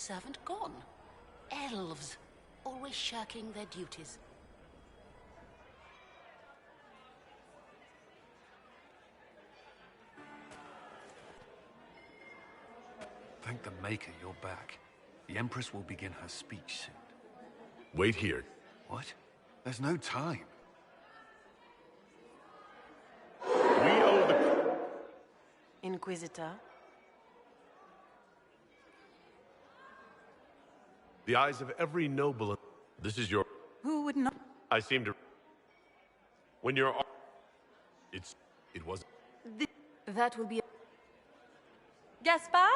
servant gone? Elves, always shirking their duties. Thank the Maker you're back. The Empress will begin her speech soon. Wait here. What? There's no time. We owe the... Inquisitor? The eyes of every noble... This is your... Who would not? I seem to... When you're... It was... That will be... Gaspard?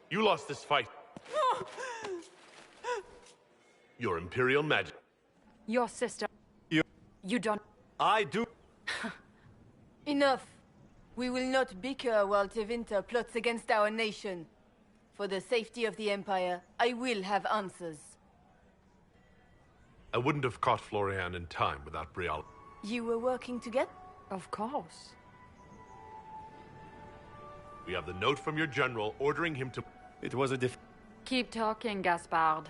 You lost this fight. Your Imperial Majesty. Your sister. You don't... I do... Enough. We will not bicker while Tevinter plots against our nation. For the safety of the Empire, I will have answers. I wouldn't have caught Florian in time without Briala. You were working together? Of course. We have the note from your general ordering him to... It was a Keep talking, Gaspard.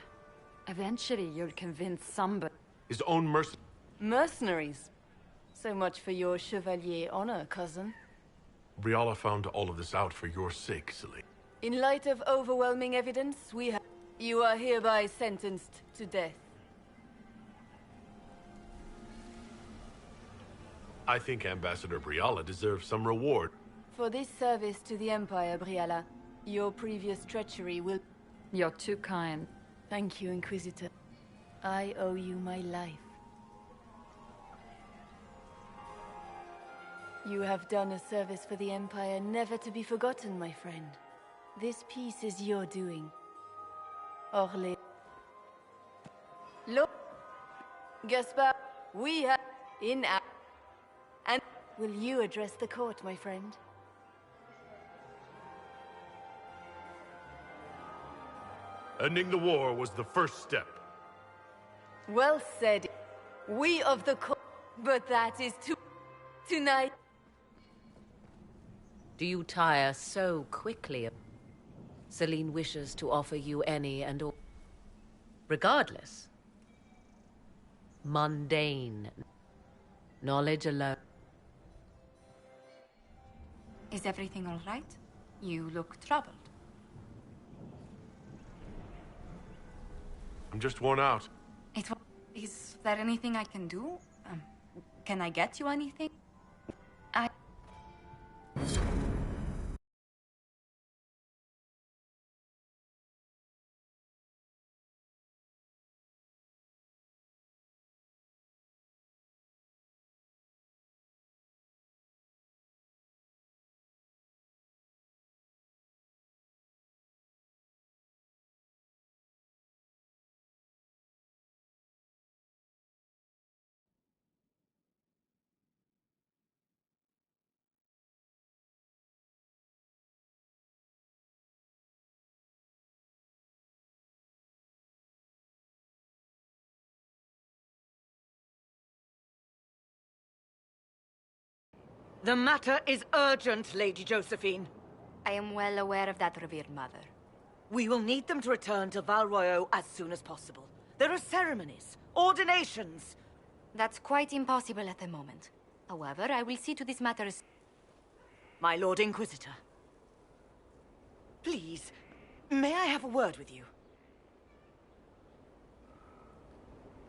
Eventually you'll convince somebody. His own mercy... Mercenaries. So much for your Chevalier honor, cousin. Briala found all of this out for your sake, Celine. In light of overwhelming evidence, you are hereby sentenced to death. I think Ambassador Briala deserves some reward. For this service to the Empire, Briala, your previous treachery will... You're too kind. Thank you, Inquisitor. I owe you my life. You have done a service for the Empire never to be forgotten, my friend. This piece is your doing. Orlé. Look, Gaspard, we have in our... And will you address the court, my friend? Ending the war was the first step. Well said. We of the court, but that is tonight. Do you tire so quickly? Celine wishes to offer you any and all. Regardless. Mundane. Knowledge alone. Is everything all right? You look troubled. I'm just worn out. Is there anything I can do? Can I get you anything? The matter is urgent, Lady Josephine. I am well aware of that, revered mother. We will need them to return to Val Royeaux as soon as possible. There are ceremonies, ordinations. That's quite impossible at the moment. However, I will see to this matter as... My Lord Inquisitor. Please, may I have a word with you?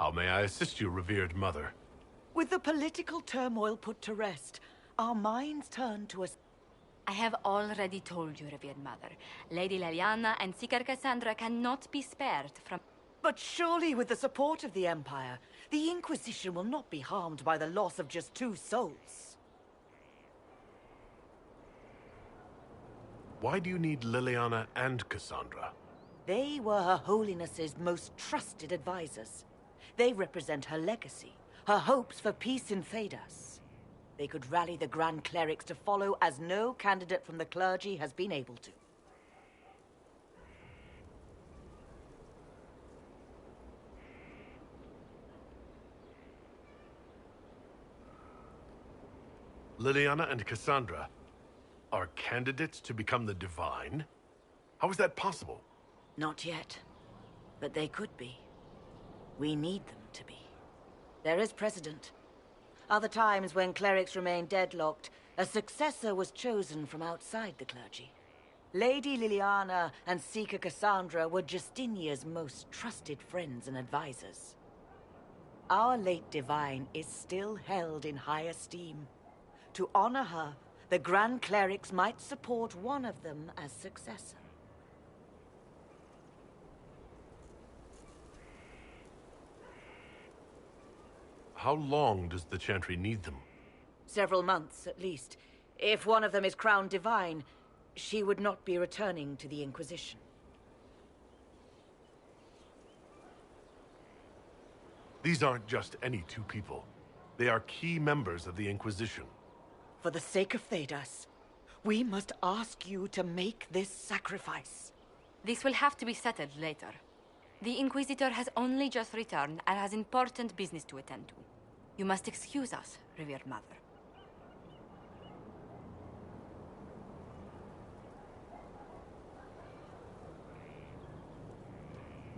How may I assist you, revered mother? With the political turmoil put to rest, our minds turn to us. I have already told you, revered mother. Lady Leliana and Seeker Cassandra cannot be spared from... But surely with the support of the Empire, the Inquisition will not be harmed by the loss of just 2 souls. Why do you need Liliana and Cassandra? They were Her Holiness's most trusted advisors. They represent her legacy, her hopes for peace in Thedas. They could rally the Grand Clerics to follow as no candidate from the clergy has been able to. Liliana and Cassandra. are candidates to become the Divine? How is that possible? Not yet. But they could be. We need them to be. There is precedent. Other times when clerics remained deadlocked, a successor was chosen from outside the clergy. Lady Liliana and Seeker Cassandra were Justinia's most trusted friends and advisors. Our late Divine is still held in high esteem. To honor her, the Grand Clerics might support one of them as successor. How long does the Chantry need them? Several months, at least. If one of them is crowned Divine, she would not be returning to the Inquisition. These aren't just any two people. They are key members of the Inquisition. For the sake of Thedas, we must ask you to make this sacrifice. This will have to be settled later. The Inquisitor has only just returned and has important business to attend to. You must excuse us, revered mother.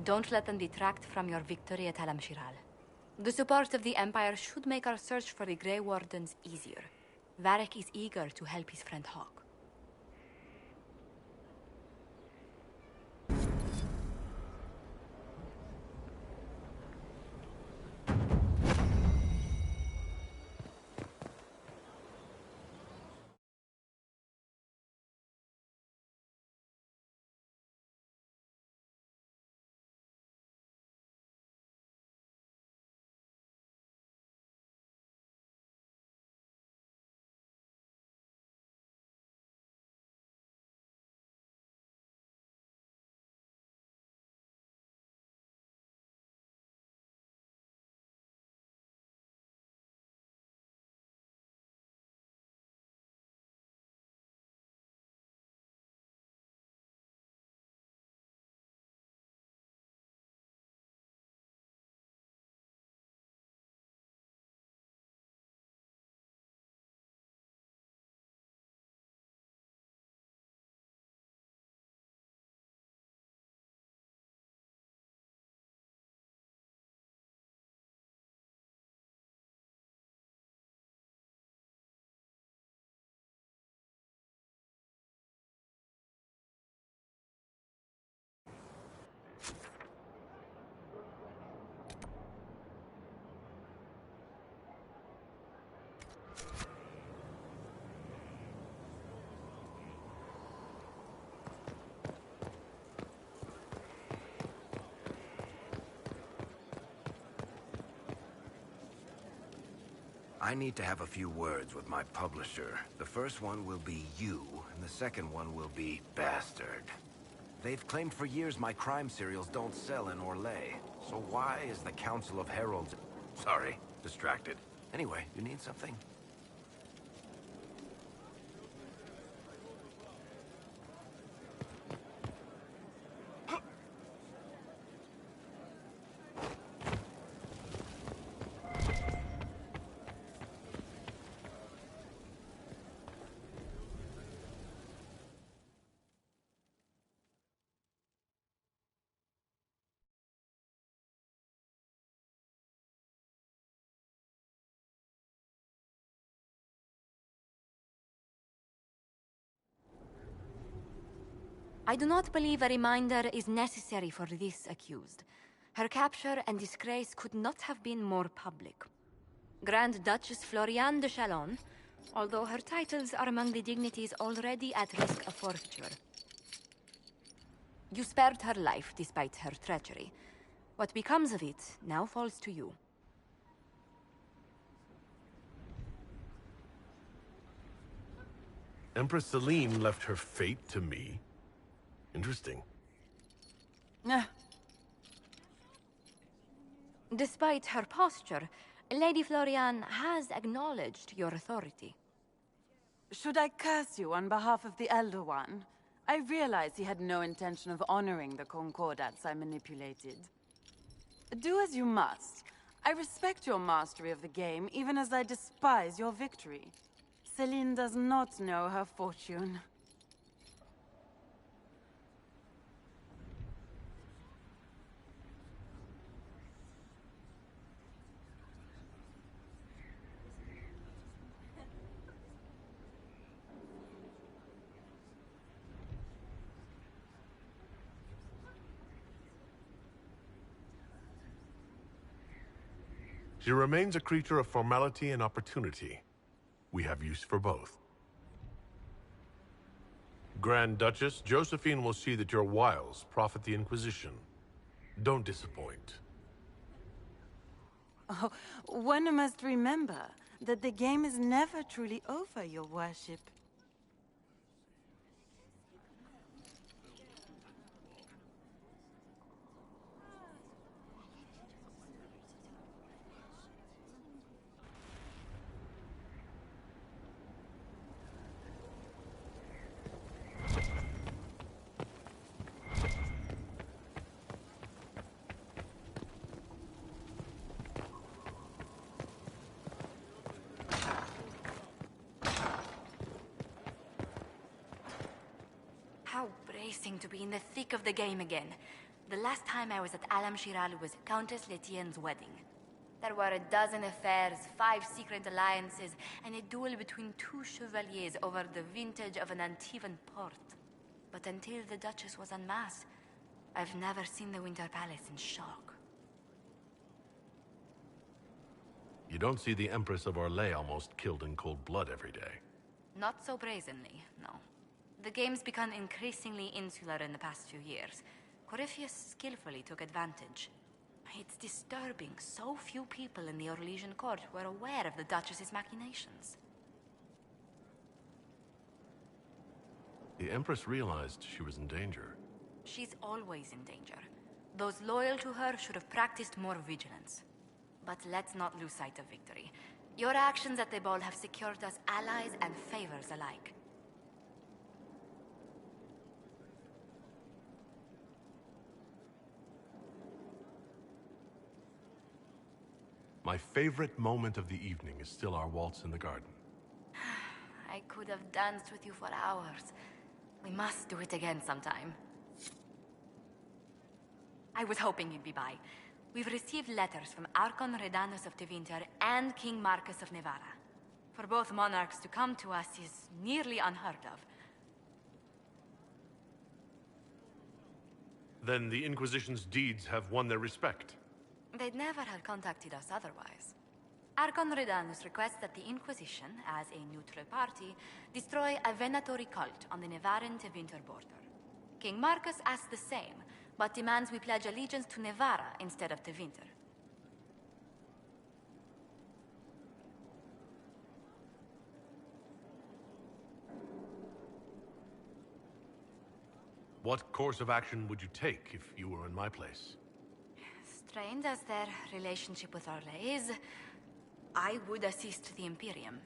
Don't let them detract from your victory at Alam-Shiral. The support of the Empire should make our search for the Grey Wardens easier. Varric is eager to help his friend Hawk. I need to have a few words with my publisher. The first one will be you, and the second one will be Bastard. They've claimed for years my crime serials don't sell in Orlais. So why is the Council of Heralds... Sorry, distracted. Anyway, you need something? I do not believe a reminder is necessary for this accused. Her capture and disgrace could not have been more public. Grand Duchess Floriane de Chalon, although her titles are among the dignities already at risk of forfeiture. You spared her life despite her treachery. What becomes of it now falls to you. Empress Celine left her fate to me. Interesting. Despite her posture, Lady Floriane has acknowledged your authority. Should I curse you on behalf of the Elder One? I realize he had no intention of honoring the concordats I manipulated. Do as you must. I respect your mastery of the game, even as I despise your victory. Celine does not know her fortune. She remains a creature of formality and opportunity. We have use for both. Grand Duchess, Josephine will see that your wiles profit the Inquisition. Don't disappoint. Oh, one must remember that the game is never truly over, your worship. How bracing to be in the thick of the game again. The last time I was at Alam Shiral was Countess Letienne's wedding. There were a dozen affairs, 5 secret alliances, and a duel between 2 chevaliers over the vintage of an Antivan port. But until the Duchess was en masse, I've never seen the Winter Palace in shock. You don't see the Empress of Orlais almost killed in cold blood every day. Not so brazenly, no. The game's become increasingly insular in the past few years. Corypheus skillfully took advantage. It's disturbing so few people in the Orlesian court were aware of the Duchess's machinations. The Empress realized she was in danger. She's always in danger. Those loyal to her should have practiced more vigilance. But let's not lose sight of victory. Your actions at the ball have secured us allies and favors alike. My favorite moment of the evening is still our waltz in the garden. I could have danced with you for hours. We must do it again sometime. I was hoping you'd be by. We've received letters from Archon Redanus of Tevinter and King Marcus of Nevada. For both monarchs to come to us is nearly unheard of. Then the Inquisition's deeds have won their respect. They'd never have contacted us otherwise. Archon Redanus requests that the Inquisition, as a neutral party, destroy a venatory cult on the Nevaran-Tevinter border. King Marcus asks the same, but demands we pledge allegiance to Nevara instead of Tevinter. What course of action would you take if you were in my place? Strained as their relationship with Orlais is, I would assist the Imperium.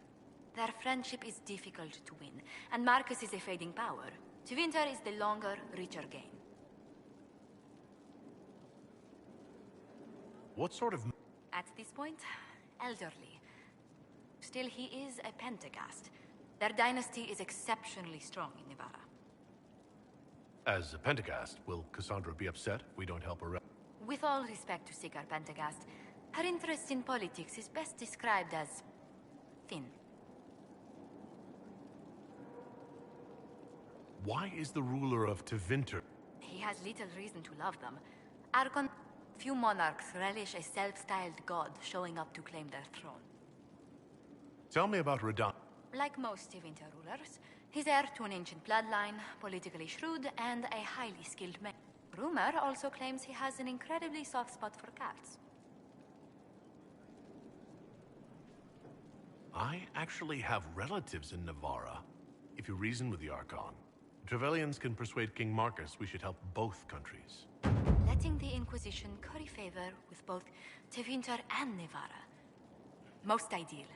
Their friendship is difficult to win, and Marcus is a fading power. Tevinter is the longer, richer game. What sort of... At this point, elderly. Still, he is a Pentagast. Their dynasty is exceptionally strong in Nevada. As a Pentagast, will Cassandra be upset if we don't help her out? With all respect to Sigar Pentagast, her interest in politics is best described as thin. Why is the ruler of Tevinter? He has little reason to love them. Archon, few monarchs relish a self-styled god showing up to claim their throne. Tell me about Redan. Like most Tevinter rulers, he's heir to an ancient bloodline, politically shrewd, and a highly skilled man. Rumor also claims he has an incredibly soft spot for cats. I actually have relatives in Navarra. If you reason with the Archon, Trevelyan's can persuade King Marcus we should help both countries. Letting the Inquisition curry favor with both Tevinter and Nevada. Most ideal.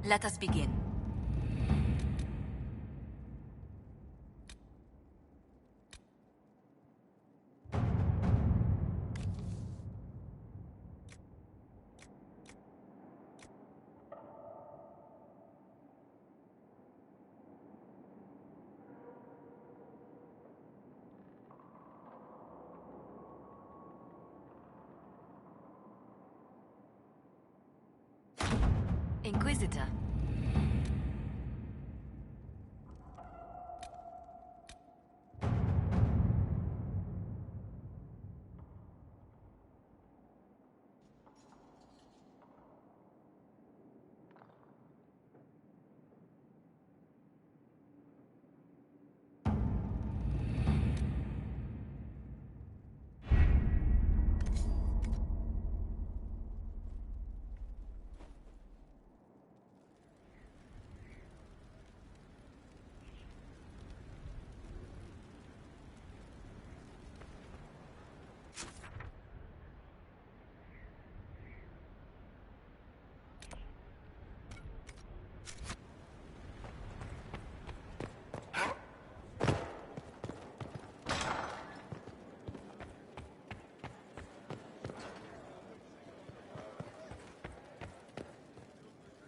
Let us begin. Inquisitor.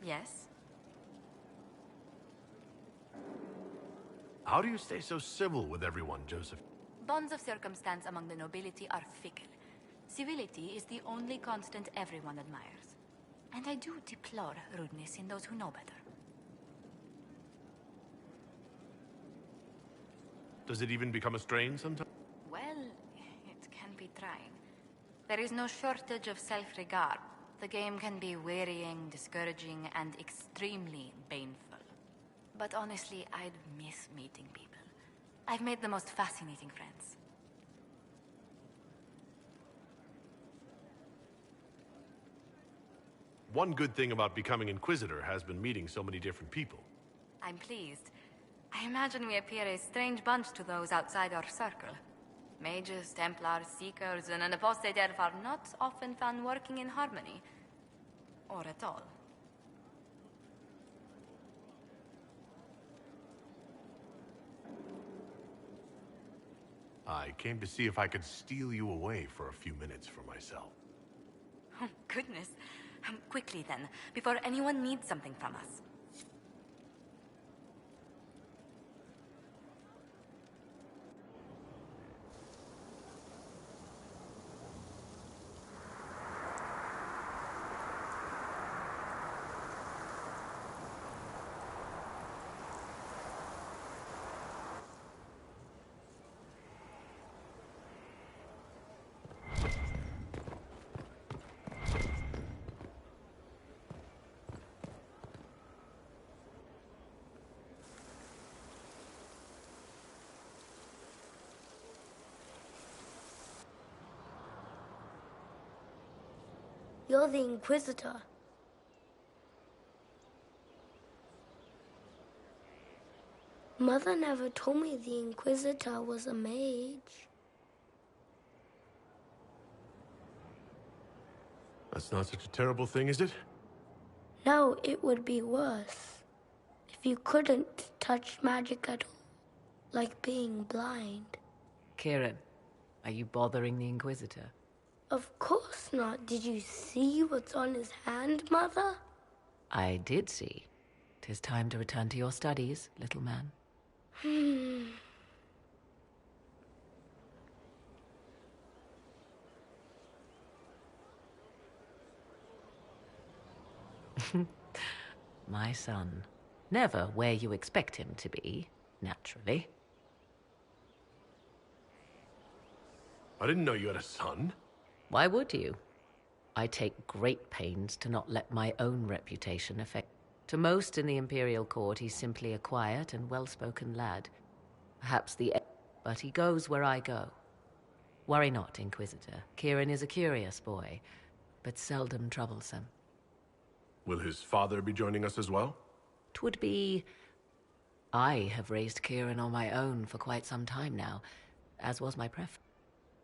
Yes? How do you stay so civil with everyone, Joseph? Bonds of circumstance among the nobility are fickle. Civility is the only constant everyone admires. And I do deplore rudeness in those who know better. Does it even become a strain sometimes? Well, it can be trying. There is no shortage of self-regard. The game can be wearying, discouraging, and extremely painful. But honestly, I'd miss meeting people. I've made the most fascinating friends. One good thing about becoming Inquisitor has been meeting so many different people. I'm pleased. I imagine we appear a strange bunch to those outside our circle. Mages, Templars, Seekers, and an apostate elf are not often found working in harmony. Or at all. I came to see if I could steal you away for a few minutes for myself. Oh, goodness. Quickly then, before anyone needs something from us. You're the Inquisitor. Mother never told me the Inquisitor was a mage. That's not such a terrible thing, is it? No, it would be worse. If you couldn't touch magic at all. Like being blind. Kieran, are you bothering the Inquisitor? Of course not. Did you see what's on his hand, Mother? I did see. 'Tis time to return to your studies, little man. My son. Never where you expect him to be, naturally. I didn't know you had a son. Why would you? I take great pains to not let my own reputation affect. To most in the Imperial Court, he's simply a quiet and well-spoken lad. Perhaps but he goes where I go. Worry not, Inquisitor. Kieran is a curious boy, but seldom troublesome. Will his father be joining us as well? 'Twould be... I have raised Kieran on my own for quite some time now, as was my preference.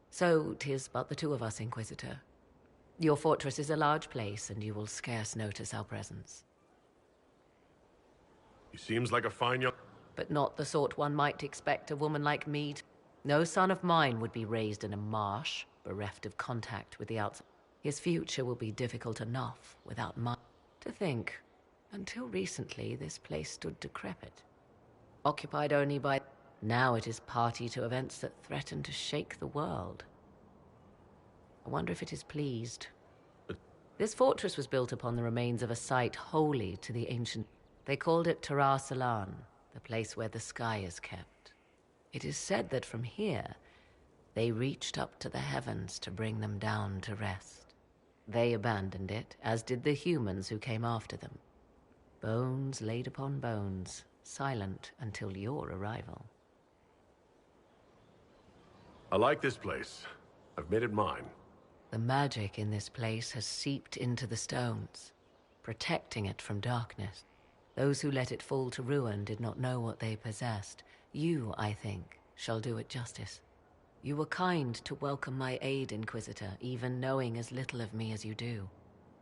So 'tis but the two of us, Inquisitor. Your fortress is a large place, and you will scarce notice our presence. He seems like a fine young... But not the sort one might expect a woman like me to... No son of mine would be raised in a marsh, bereft of contact with the outside. His future will be difficult enough without my... To think, until recently, this place stood decrepit. Occupied only by... Now it is party to events that threaten to shake the world. I wonder if it is pleased. This fortress was built upon the remains of a site holy to the ancient... They called it Tarar Salan, the place where the sky is kept. It is said that from here, they reached up to the heavens to bring them down to rest. They abandoned it, as did the humans who came after them. Bones laid upon bones, silent until your arrival. I like this place. I've made it mine. The magic in this place has seeped into the stones, protecting it from darkness. Those who let it fall to ruin did not know what they possessed. You, I think, shall do it justice. You were kind to welcome my aid, Inquisitor, even knowing as little of me as you do.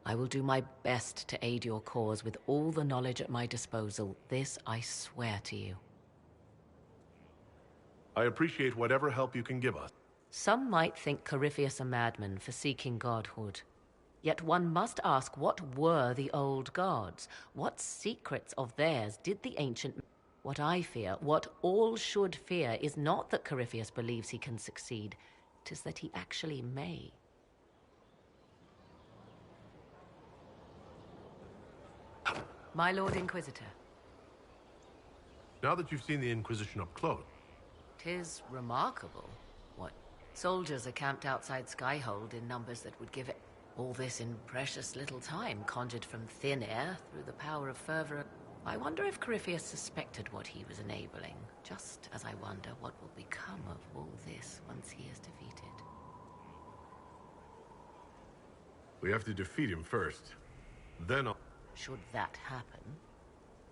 I will do my best to aid your cause with all the knowledge at my disposal. This I swear to you. I appreciate whatever help you can give us. Some might think Corypheus a madman for seeking godhood. Yet one must ask, what were the old gods? What secrets of theirs did the ancient... What I fear, what all should fear, is not that Corypheus believes he can succeed. 'Tis that he actually may. My Lord Inquisitor. Now that you've seen the Inquisition up close... 'Tis remarkable. What? Soldiers are camped outside Skyhold in numbers that would give it... All this in precious little time, conjured from thin air through the power of fervor. I wonder if Corypheus suspected what he was enabling, just as I wonder what will become of all this once he is defeated. We have to defeat him first. Then I'll... Should that happen,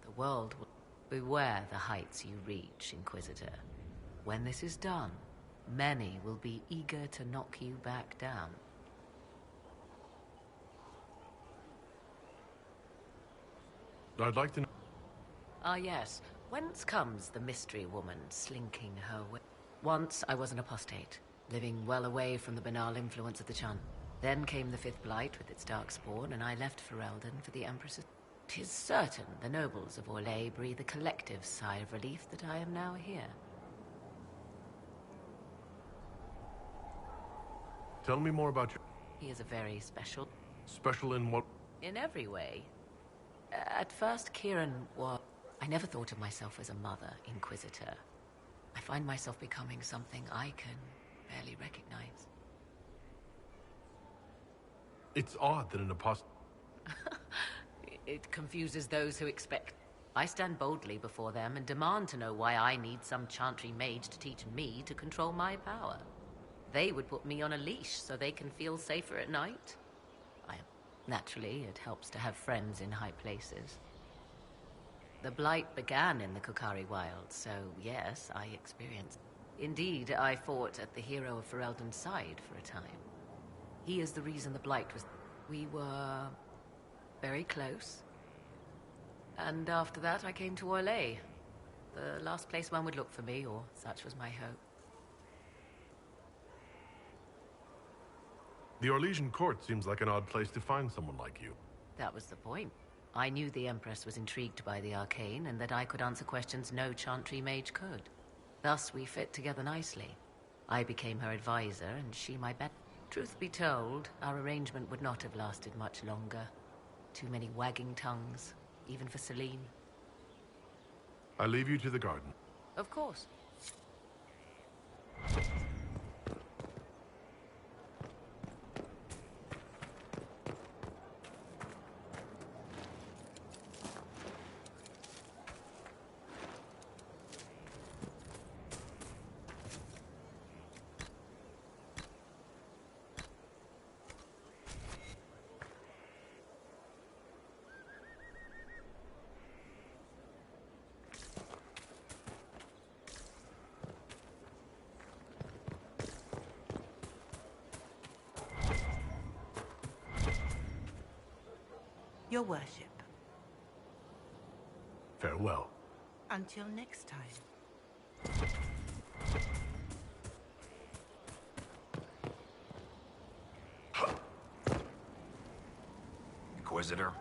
the world will... Beware the heights you reach, Inquisitor. When this is done, many will be eager to knock you back down. I'd like to know... Ah, yes. Whence comes the mystery woman slinking her way? Once I was an apostate, living well away from the banal influence of the Chun. Then came the Fifth Blight with its dark spawn, and I left Ferelden for the Empress's... 'Tis certain the nobles of Orlais breathe a collective sigh of relief that I am now here. Tell me more about your... He is a very special... Special in what... In every way. At first, Kieran was... I never thought of myself as a mother, Inquisitor. I find myself becoming something I can barely recognize. It's odd that an apostle... It confuses those who expect... I stand boldly before them and demand to know why I need some chantry mage to teach me to control my power. They would put me on a leash so they can feel safer at night. Naturally, it helps to have friends in high places. The Blight began in the Kukari Wilds, so yes, I experienced. Indeed, I fought at the hero of Ferelden's side for a time. He is the reason the Blight was... We were... very close. And after that, I came to Orlais. The last place one would look for me, or such was my hope. The Orlesian court seems like an odd place to find someone like you. That was the point. I knew the Empress was intrigued by the arcane, and that I could answer questions no chantry mage could. Thus, we fit together nicely. I became her advisor, and she my bet. Truth be told, our arrangement would not have lasted much longer. Too many wagging tongues, even for Celine. I leave you to the garden. Of course. Your worship. Farewell. Until next time. Inquisitor?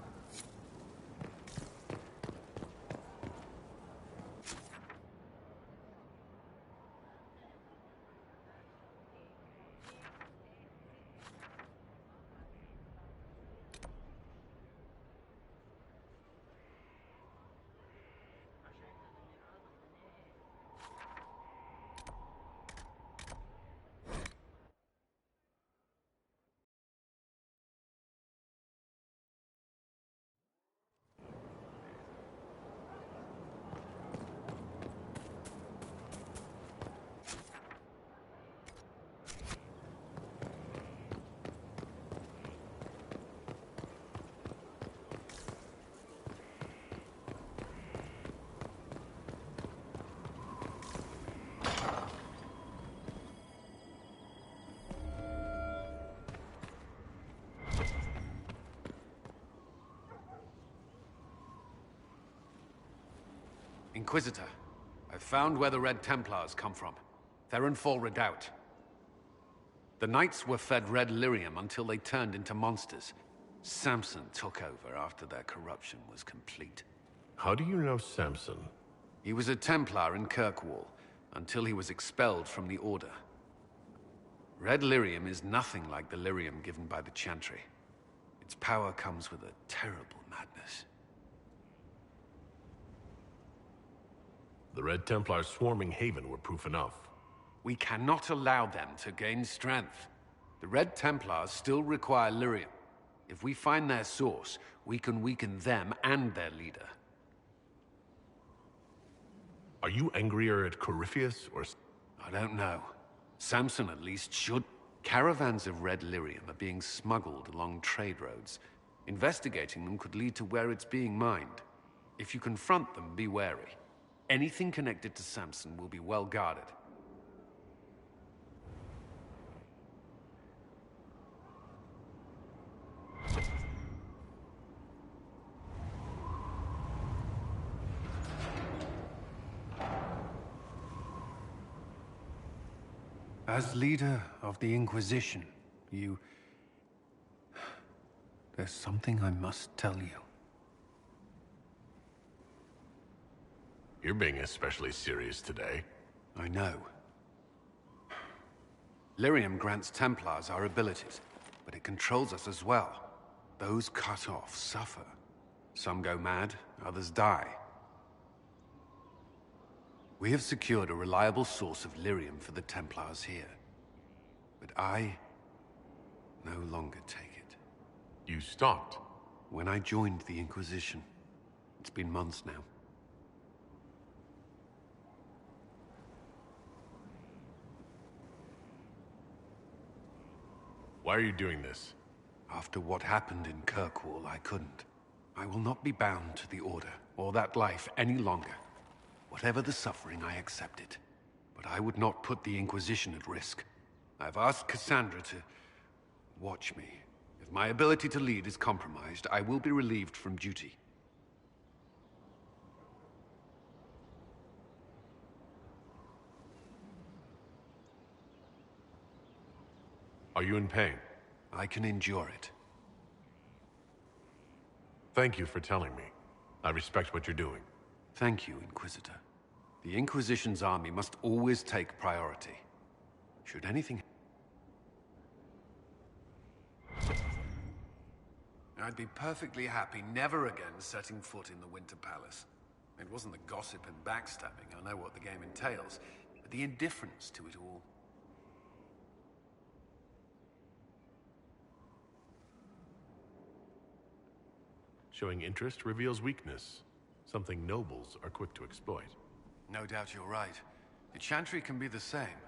Inquisitor, I've found where the Red Templars come from. Therenfall Redoubt. The Knights were fed red lyrium until they turned into monsters. Samson took over after their corruption was complete. How do you know Samson? He was a Templar in Kirkwall, until he was expelled from the Order. Red lyrium is nothing like the lyrium given by the Chantry. Its power comes with a terrible madness. The Red Templars swarming Haven were proof enough. We cannot allow them to gain strength. The Red Templars still require lyrium. If we find their source, we can weaken them and their leader. Are you angrier at Corypheus or... I don't know. Samson at least should. Caravans of red lyrium are being smuggled along trade roads. Investigating them could lead to where it's being mined. If you confront them, be wary. Anything connected to Samson will be well guarded. As leader of the Inquisition, there's something I must tell you. You're being especially serious today. I know. Lyrium grants Templars our abilities, but it controls us as well. Those cut off suffer. Some go mad, others die. We have secured a reliable source of lyrium for the Templars here. But I no longer take it. You stopped? When I joined the Inquisition. It's been months now. Why are you doing this? After what happened in Kirkwall, I couldn't. I will not be bound to the Order, or that life any longer. Whatever the suffering, I accept it. But I would not put the Inquisition at risk. I've asked Cassandra to watch me. If my ability to lead is compromised, I will be relieved from duty. Are you in pain? I can endure it. Thank you for telling me. I respect what you're doing. Thank you, Inquisitor. The Inquisition's army must always take priority. Should anything... I'd be perfectly happy never again setting foot in the Winter Palace. It wasn't the gossip and backstabbing, I know what the game entails, but the indifference to it all. Showing interest reveals weakness. Something nobles are quick to exploit. No doubt you're right. The Chantry can be the same.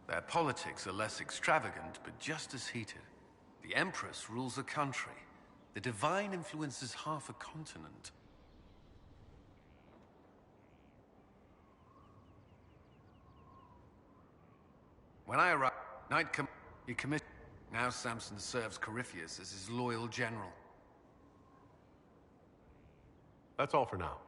Their politics are less extravagant, but just as heated. The Empress rules a country. The Divine influences half a continent. When I arrived, he commissioned. Now Samson serves Corypheus as his loyal general. That's all for now.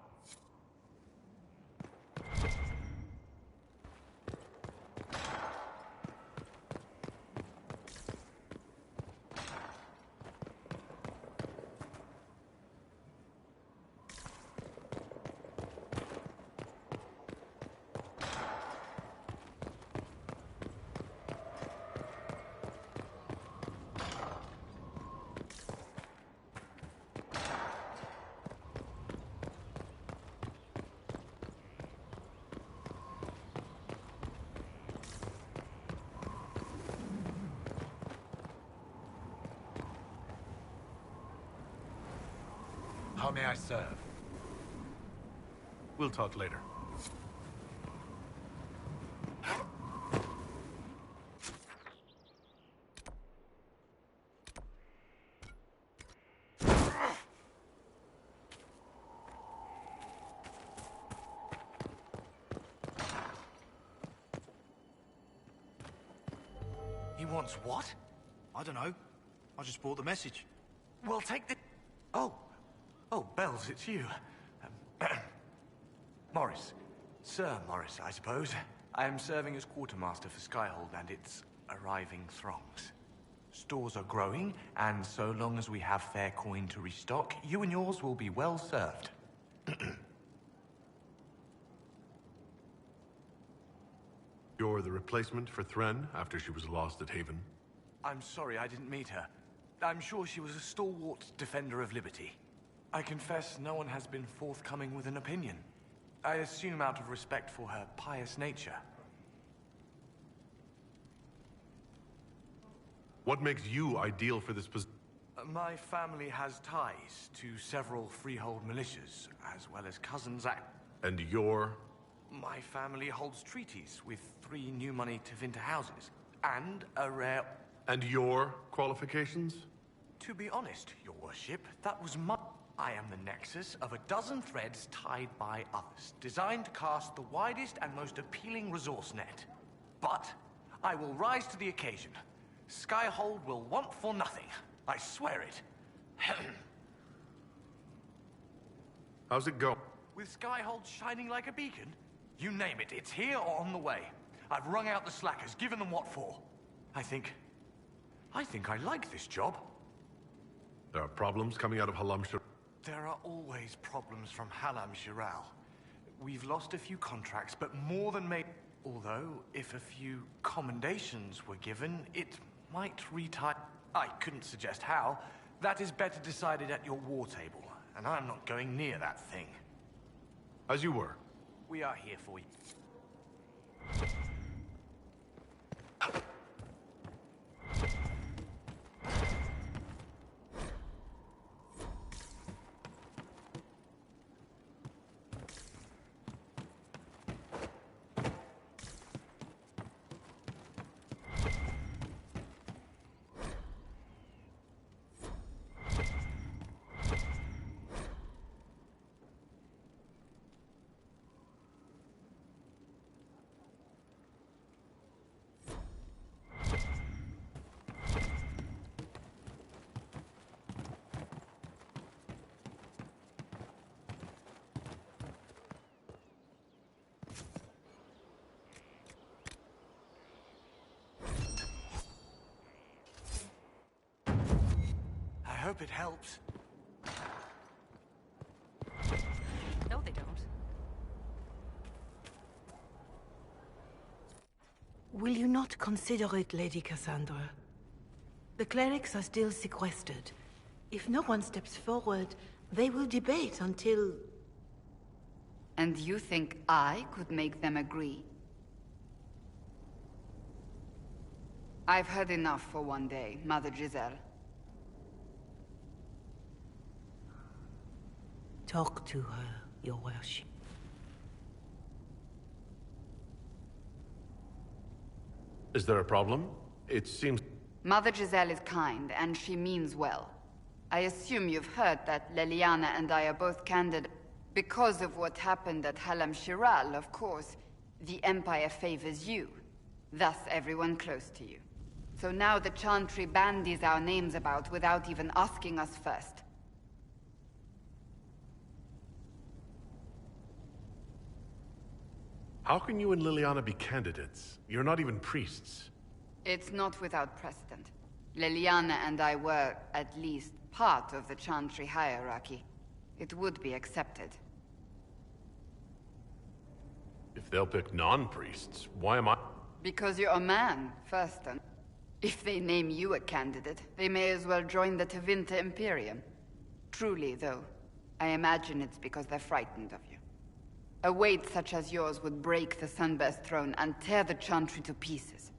How may I serve? We'll talk later. He wants what? I don't know. I just brought the message. Well, take the... Oh. Oh, Bells, it's you. Morris. Sir Morris, I suppose. I am serving as quartermaster for Skyhold and its arriving throngs. Stores are growing, and so long as we have fair coin to restock, you and yours will be well served. You're the replacement for Thren after she was lost at Haven? I'm sorry I didn't meet her. I'm sure she was a stalwart defender of liberty. I confess no one has been forthcoming with an opinion. I assume out of respect for her pious nature. What makes you ideal for this position? My family has ties to several freehold militias, as well as cousins And your... My family holds treaties with 3 new money Tevinter houses, and a rare... And your qualifications? To be honest, your worship, that was my... I am the nexus of a dozen threads tied by others, designed to cast the widest and most appealing resource net. But I will rise to the occasion. Skyhold will want for nothing. I swear it. How's it go? With Skyhold shining like a beacon? You name it, it's here or on the way. I've wrung out the slackers, given them what for. I think I like this job. There are problems coming out of Halam-Shir. There are always problems from Halam-Shiral. We've lost a few contracts, but more than made... Although, if a few commendations were given, it might retire... I couldn't suggest how. That is better decided at your war table, and I'm not going near that thing. As you were. We are here for you. I hope it helps. No, they don't. Will you not consider it, Lady Cassandra? The clerics are still sequestered. If no one steps forward, they will debate until... And you think I could make them agree? I've heard enough for one day, Mother Giselle. Talk to her, your worship. Is there a problem? It seems... Mother Giselle is kind, and she means well. I assume you've heard that Leliana and I are both candid. Because of what happened at Halam-Shiral, of course, the Empire favors you. Thus everyone close to you. So now the Chantry bandies our names about without even asking us first. How can you and Liliana be candidates? You're not even priests. It's not without precedent. Leliana and I were, at least, part of the Chantry hierarchy. It would be accepted. If they'll pick non-priests, why am I... Because you're a man, first and... If they name you a candidate, they may as well join the Tevinter Imperium. Truly, though, I imagine it's because they're frightened of you. A weight such as yours would break the Sunburst throne and tear the Chantry to pieces.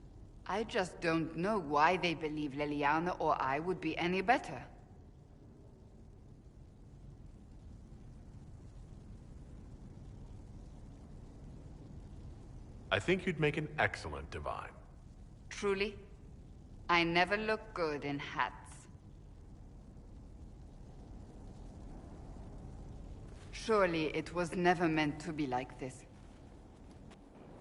I just don't know why they believe Leliana or I would be any better. I think you'd make an excellent divine. Truly? I never look good in hats. Surely it was never meant to be like this.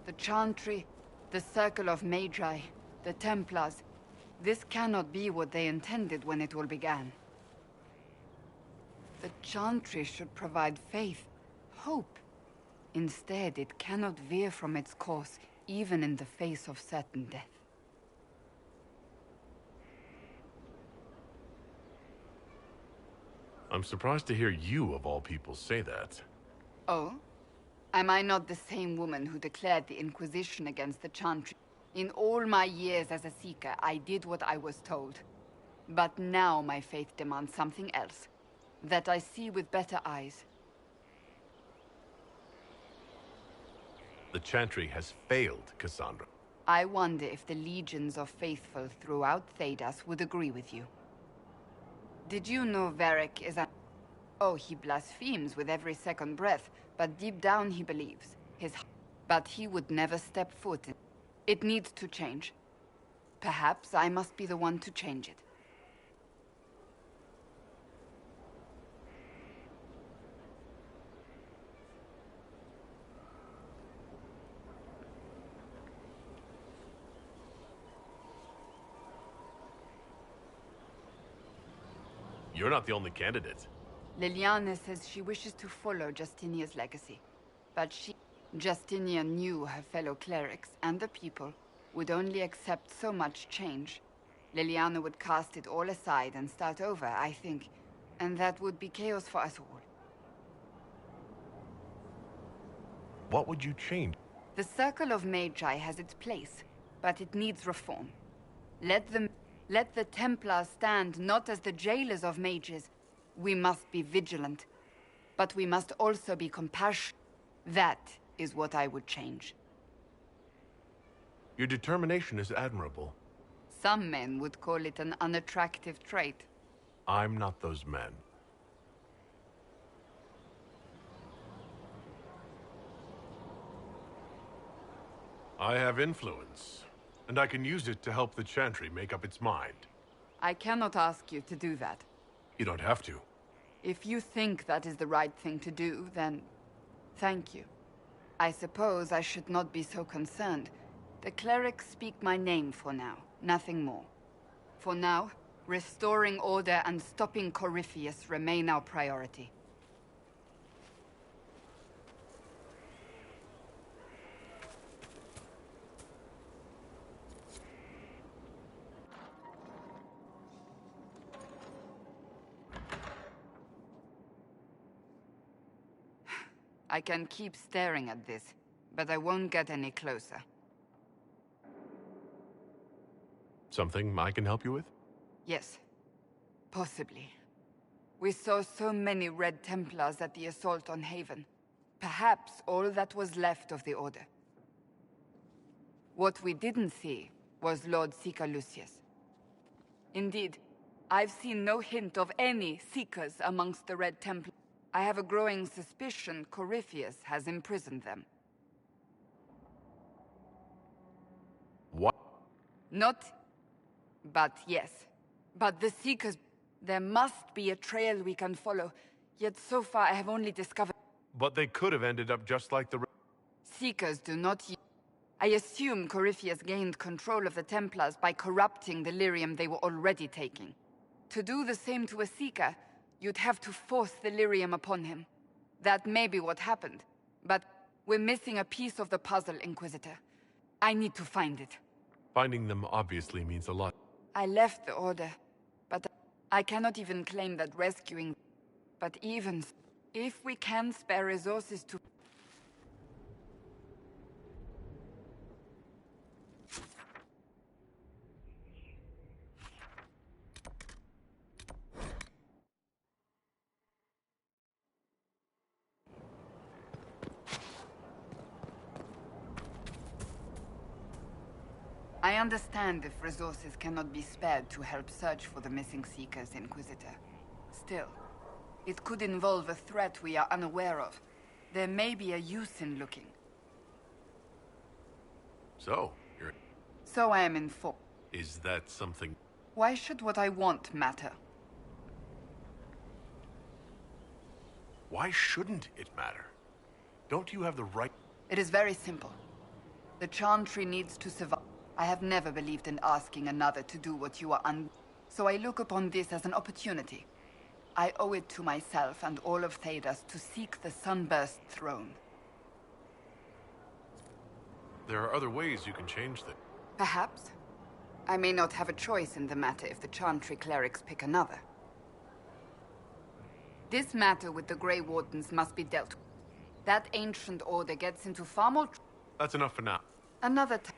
The Chantry, the Circle of Magi, the Templars. This cannot be what they intended when it all began. The Chantry should provide faith, hope. Instead, it cannot veer from its course, even in the face of certain death. I'm surprised to hear you, of all people, say that. Oh? Am I not the same woman who declared the Inquisition against the Chantry? In all my years as a Seeker, I did what I was told. But now my faith demands something else. That I see with better eyes. The Chantry has failed, Cassandra. I wonder if the legions of faithful throughout Thedas would agree with you. Did you know Varric is a... Oh, he blasphemes with every second breath, but deep down he believes. But he would never step foot in... It needs to change. Perhaps I must be the one to change it. You're not the only candidate. Liliana says she wishes to follow Justinia's legacy. But Justinia knew her fellow clerics and the people would only accept so much change. Liliana would cast it all aside and start over, I think. And that would be chaos for us all. What would you change? The Circle of Magi has its place, but it needs reform. Let the Templars stand not as the jailers of mages. We must be vigilant, but we must also be compassionate. That is what I would change. Your determination is admirable. Some men would call it an unattractive trait. I'm not those men. I have influence, and I can use it to help the Chantry make up its mind. I cannot ask you to do that. You don't have to. If you think that is the right thing to do, then thank you. I suppose I should not be so concerned. The clerics speak my name for now, nothing more. For now, restoring order and stopping Corypheus remain our priority. I can keep staring at this, but I won't get any closer. Something I can help you with? Yes. Possibly. We saw so many Red Templars at the assault on Haven. Perhaps all that was left of the Order. What we didn't see was Lord Seeker Lucius. Indeed, I've seen no hint of any Seekers amongst the Red Templars. I have a growing suspicion Corypheus has imprisoned them. What? Not... but yes. But the Seekers... There must be a trail we can follow. Yet so far I have only discovered... But they could have ended up just like the... Seekers do not... I assume Corypheus gained control of the Templars by corrupting the lyrium they were already taking. To do the same to a Seeker, you'd have to force the lyrium upon him. That may be what happened. But we're missing a piece of the puzzle, Inquisitor. I need to find it. Finding them obviously means a lot. I left the Order, but I cannot even claim that rescuing... But even if we can spare resources to... I understand if resources cannot be spared to help search for the missing Seekers, Inquisitor. Still, it could involve a threat we are unaware of. There may be a use in looking. So, you're... So I am informed. Is that something... Why should what I want matter? Why shouldn't it matter? Don't you have the right... It is very simple. The Chantry needs to survive. I have never believed in asking another to do what you are so I look upon this as an opportunity. I owe it to myself and all of Thedas to seek the Sunburst throne. There are other ways you can change things. Perhaps. I may not have a choice in the matter if the Chantry clerics pick another. This matter with the Grey Wardens must be dealt with. That ancient order gets into far more... That's enough for now. Another time.